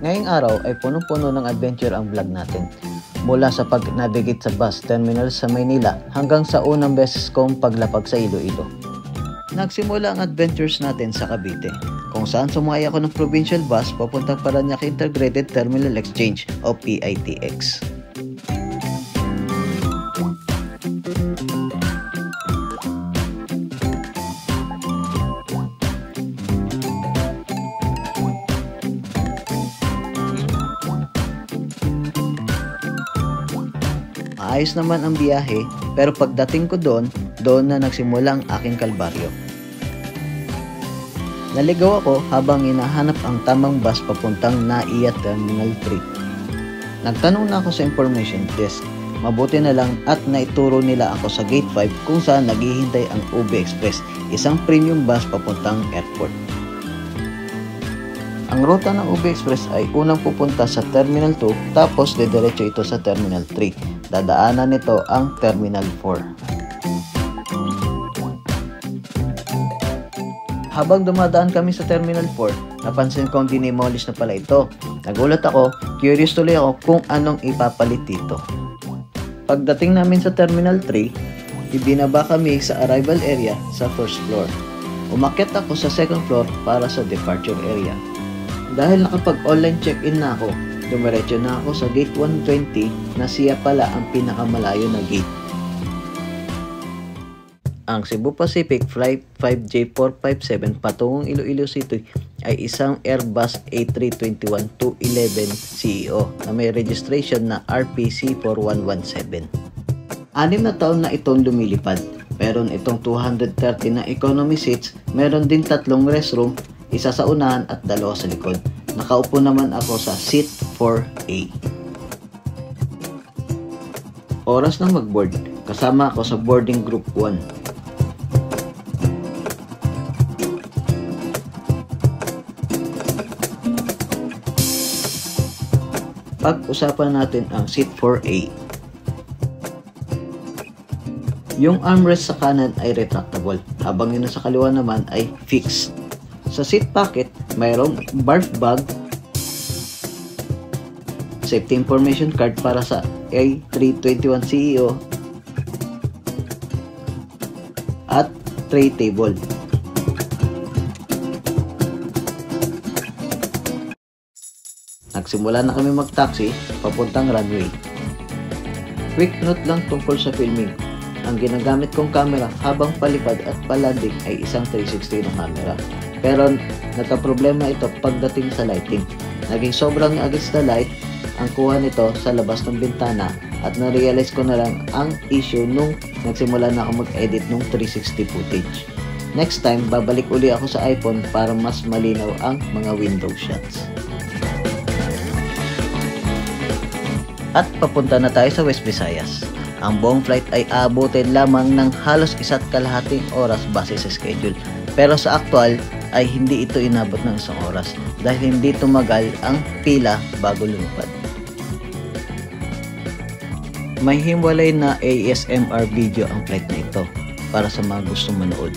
Ngayong araw ay punong-puno ng adventure ang vlog natin. Mula sa pag-navigate sa bus terminal sa Maynila hanggang sa unang beses kong paglapag sa Iloilo. Nagsimula ang adventures natin sa Cavite, kung saan sumakay ako ng provincial bus papuntang Parañaque Integrated Terminal Exchange o PITX. Ayos naman ang biyahe, pero pagdating ko doon na nagsimula ang aking kalbaryo. Naligaw ako habang hinahanap ang tamang bus papuntang NAIA Terminal 3. Nagtanong na ako sa information desk. Mabuti na lang at naituro nila ako sa Gate 5 kung saan naghihintay ang UB Express, isang premium bus papuntang airport. Ang ruta ng UB Express ay unang pupunta sa Terminal 2 tapos didiretso ito sa Terminal 3. Dadaanan nito ang Terminal 4. Habang dumadaan kami sa Terminal 4, napansin kong dinimolish na pala ito. Nagulat ako, curious tuloy ako kung anong ipapalit dito. Pagdating namin sa Terminal 3, ibinaba kami sa arrival area sa first floor. Umakyat ako sa second floor para sa departure area. Dahil nakapag-online check-in na ako, dumiretso na ako sa gate 120 na siya pala ang pinakamalayo na gate. Ang Cebu Pacific Flight 5J457 patungong Iloilo City ay isang Airbus A321-211 CEO na may registration na RPC4117. 6 na taon na itong lumilipad. Meron itong 230 na economy seats, meron din 3 restroom, isa sa unahan at 2 sa likod. Nakaupo naman ako sa seat 4A. Oras na mag-board. Kasama ako sa boarding group 1. Pag-usapan natin ang seat 4A. Yung armrest sa kanan ay retractable, habang yun sa kaliwa naman ay fixed. Sa seat pocket, mayroong barf bag, safety information card para sa A321 CEO, at tray table. Nagsimula na kami mag-taxi papuntang runway. Quick note lang tungkol sa filming. Ang ginagamit kong camera habang palipad at palanding ay isang 360 na camera. Pero nagka-problema ito pagdating sa lighting. Naging sobrang against the light ang kuha nito sa labas ng bintana at na-realize ko na lang ang issue nung nagsimula na ako mag-edit ng 360 footage. Next time, babalik uli ako sa iPhone para mas malinaw ang mga window shots. At papunta na tayo sa West Visayas. Ang buong flight ay aabutin lamang ng halos 1.5 oras base sa schedule. Pero sa actual ay hindi ito inabot ng 1 oras dahil hindi tumagal ang pila bago lumipad. May himwalay na ASMR video ang flight na ito para sa mga gustong manood.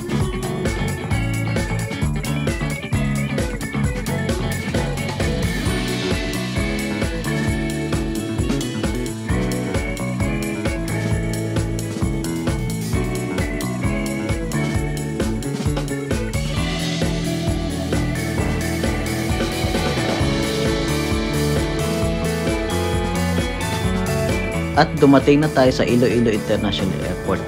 At dumating na tayo sa Iloilo International Airport.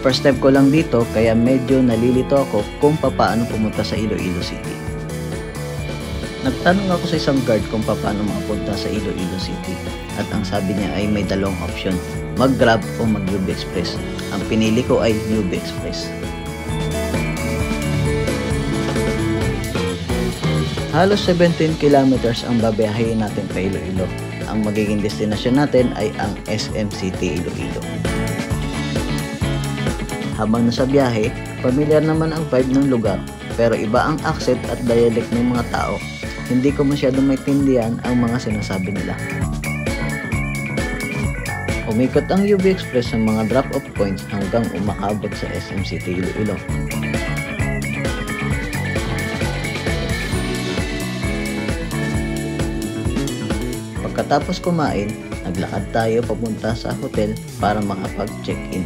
First time ko lang dito kaya medyo nalilito ako kung paano pumunta sa Iloilo City. Nagtanong ako sa isang guard kung paano makapunta sa Iloilo City at ang sabi niya ay may 2 option, mag-Grab o mag-UB Express. Ang pinili ko ay UB Express. Halos 17 kilometers ang babiyahin natin pa Iloilo. Ang magiging destinasyon natin ay ang SM City Iloilo. Habang nasa biyahe, pamilyar naman ang vibe ng lugar, pero iba ang accent at dialect ng mga tao. Hindi ko masyadong maintindihan ang mga sinasabi nila. Umikot ang UB Express sa mga drop-off points hanggang umakabot sa SM City Iloilo. Pagkatapos kumain, naglakad tayo papunta sa hotel para makapag-check-in.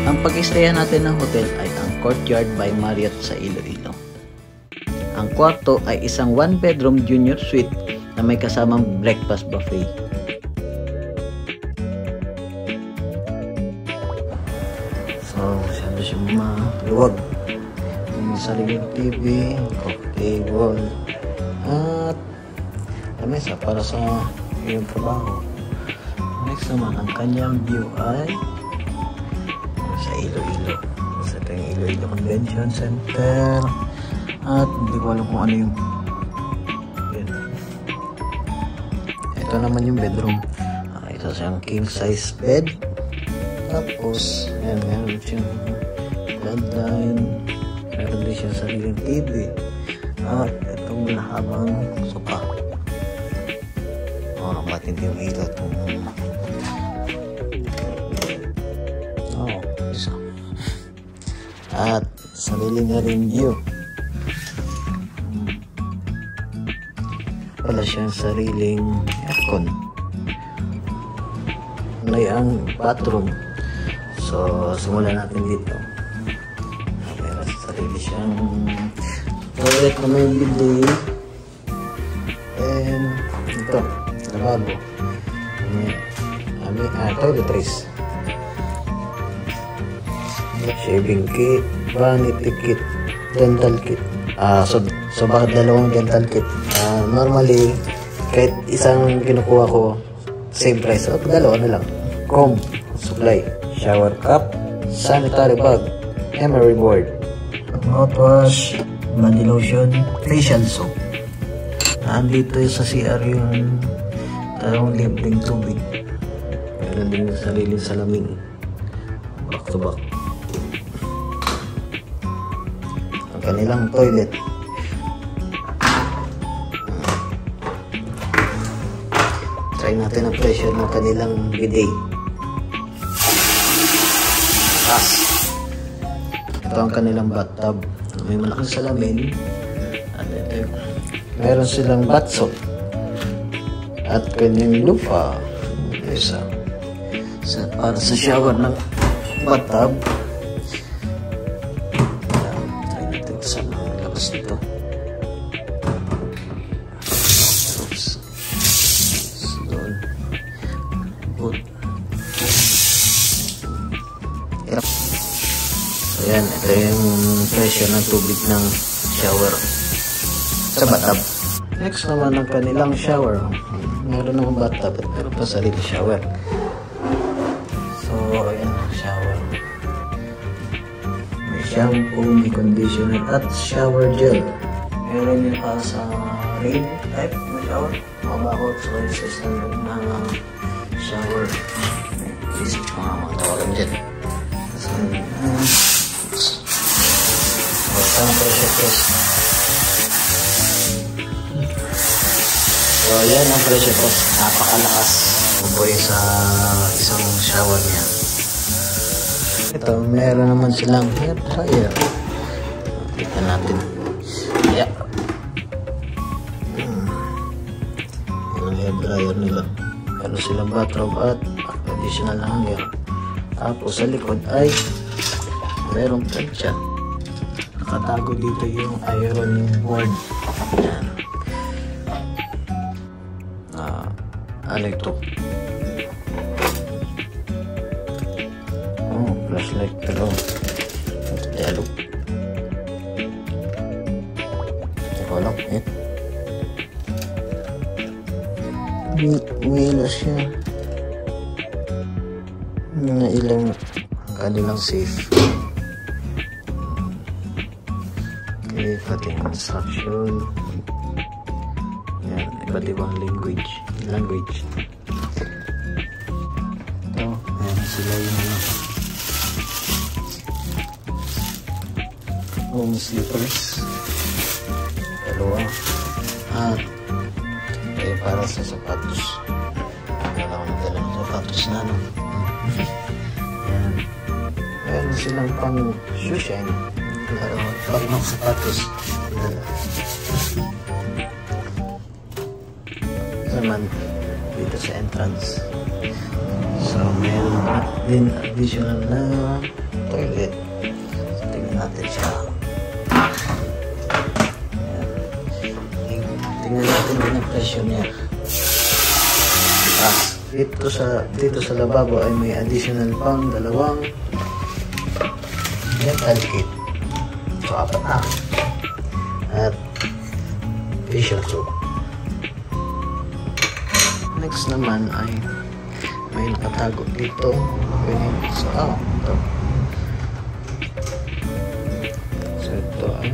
Ang pag-istayan natin ng hotel ay ang Courtyard by Marriott sa Iloilo. Ang kwarto ay isang 1-bedroom junior suite na may kasamang breakfast buffet. So, masyado siyang maluwag. May sariling TV, coffee table, at lamesa para sa iyong trabaho. Next naman, ang kanyang view ay sa Iloilo. Sa ito yung Iloilo Convention Center. At hindi ko alam kung ano yung yun. Ito naman yung bedroom. Ito siyang king size bed. Tapos ayan, meron siyang bedline. Meron din siyang sariling TV. At itong mahabang sopa. Matindi yung ilaw itong isa. At sarili na rin view. Wala siyang sariling aircon. May ang bathroom. So, simulan natin dito. Meron sarili siyang toilet na may bidet. And ito, lavabo. Toiletries. Shaving kit, vanity kit, dental kit. So bakit dalawang dental kit? Normally, kahit isang kinukuha ko, same price. So, dalawa na lang. Comb, supply, shower cup, sanitary bag, emery board, mouthwash, body lotion, facial soap. Andito sa CR yung talong libreng tubig. Meron din yung sariling salamin. Back to back. Ang kanilang toilet. Try natin ang pressure ng kanilang bidet. Ito ang kanilang bathtub. May malaking salamin. At ito, meron silang bath soap. At kanyang lupa. Isa. Para sa shower ng bathtub. Try natin sa mga labas nito. Ayan, ito yung pressure ng tubig ng shower sa bathtub. Next naman ang kanilang shower. Meron ng bathtub at meron pa sarili shower. So, ayan ang shower. May shampoo, may conditioner at shower gel. Meron yung sa rain type na shower. Mabakot, so yung system ng shower. Isip mga tawagan dyan. So, ang pressure test. So, yan ang pressure test. Napakalakas. Buboy sa isang shower niya. Ito, meron naman silang hair dryer. Tignan natin. Yeah. Yan ang hair dryer nila. Meron silang bathrobe at additional hanger. Tapos sa likod ay merong plancha. Nakatago dito yung iron board. Yan. Electric. Flashlight pero yellow. Ito lang. Umiilas siya. Mga ilang kanilang safe. Okay, pati instruction. Yan, iba't ibang language. Ito, ayan sila yung home slippers. Dalawa. At para sa sapatos. Kailangan ko magdala ng sapatos na, no? Ayan. meron silang pang shoe shine. Pang mga sapatos. Naman dito sa entrance. So, meron din additional na toilet. So, tingnan natin siya. Tingnan natin din ang presyo niya. Dito sa lababo ay may additional pang dalawang dental kit. So, 4 na. At facial soap. Next naman ay may nakatago dito. So, ito. So, ito ay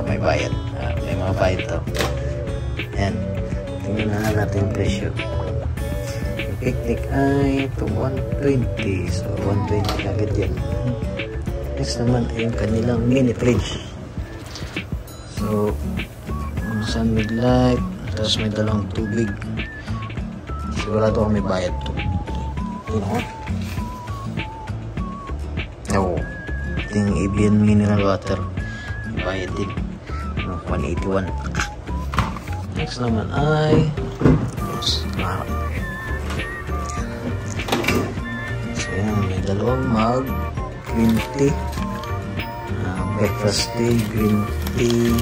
may bayad. May mga bayad ito. Ayan. Tingnan na natin yung presyo. Yung picnic ay ito 120. So, 120 agad yan. Next naman ay yung kanilang mini fridge. So, sunmid light. Tapos may dalawang tubig. Sigurado ako may bayad to. Oo. Ito yung Evian mineral water. May bayad din. 181. Next naman ay so yan, may dalawang mug. Green tea. Breakfast tea. Green tea.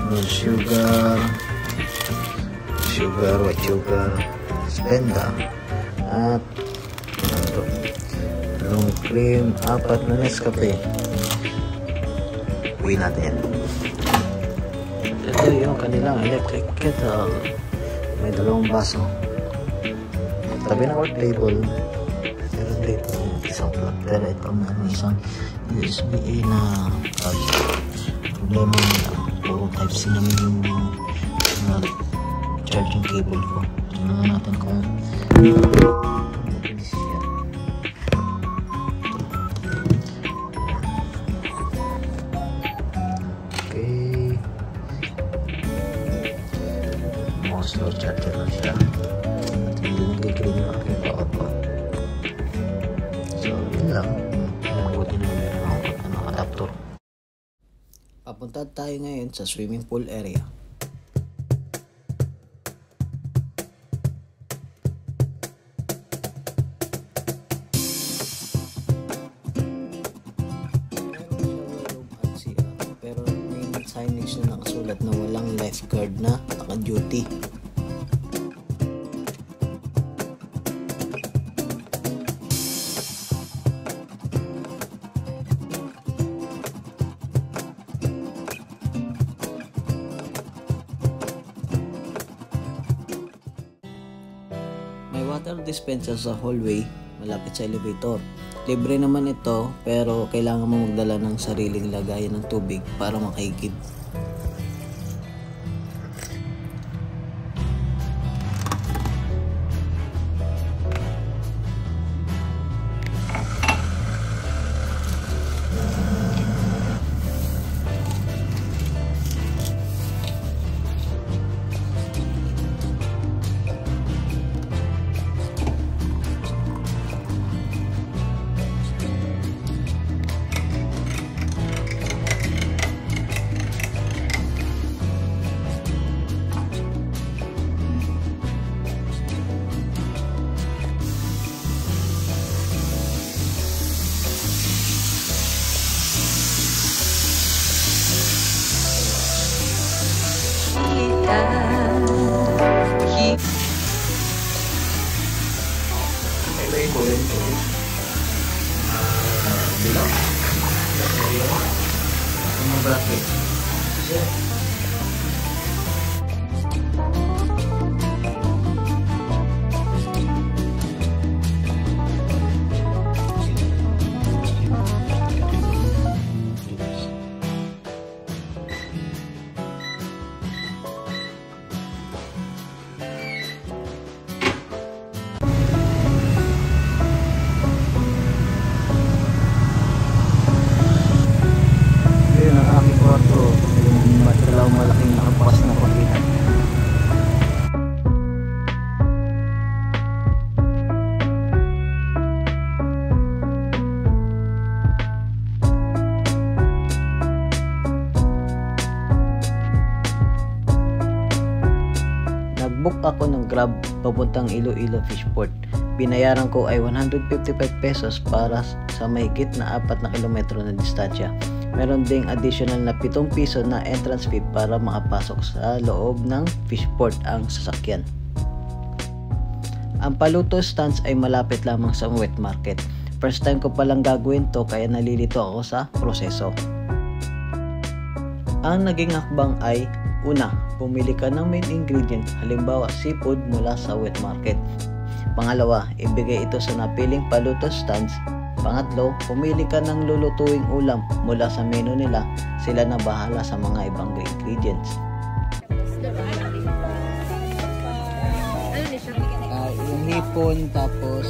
No sugar. White sugar, Splenda, at long cream, 4 na Nescafe. Uwi natin yan. Ito yung kanilang electric kettle. May dalawang baso. Tabi na work table. Pero dito, isang plug. Pero itong isang USB-A na problema nila. Puro Type-C naman yung charging cable ko. Tingnan natin kung mabilis siya. Okay. More slow charger na siya. At hindi nagigilin yung aking power ko. So, yun lang. Buti na meron akong adapter. Papunta tayo ngayon sa swimming pool area. Signage na nakasulat na walang lifeguard na naka-duty. May water dispenser sa hallway malapit sa elevator. Libre naman ito, pero kailangan mo magdala ng sariling lagayan ng tubig para makaigib. ako ng Grab papuntang Iloilo Fishport. Binayaran ko ay 155 pesos para sa mahigit na 4 na kilometro na distansya. Meron ding additional na 7 piso na entrance fee para makapasok sa loob ng Fishport ang sasakyan. Ang Paluto Stands ay malapit lamang sa wet market. First time ko palang gagawin to kaya nalilito ako sa proseso. Ang naging hakbang ay una, pumili ka ng main ingredient, halimbawa seafood mula sa wet market. Pangalawa, ibigay ito sa napiling Paluto Stands. Pangatlo, pumili ka ng lulutuing ulam mula sa menu nila, sila na bahala sa mga ibang ingredients. Yung hipon, tapos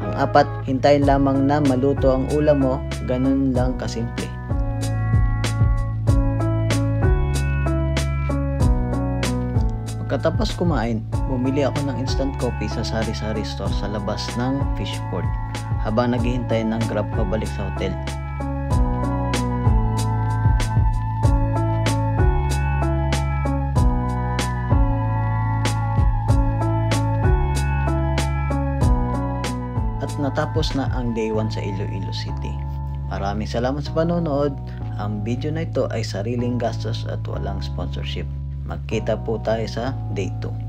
ang apat, hintayin lamang na maluto ang ulam mo, ganun lang kasimple. Pagkatapos kumain, bumili ako ng instant coffee sa sari-sari store sa labas ng Fishport habang naghihintay ng Grab pabalik sa hotel. At natapos na ang day 1 sa Iloilo City. Maraming salamat sa panonood. Ang video na ito ay sariling gastos at walang sponsorship. Magkita po tayo sa day 2.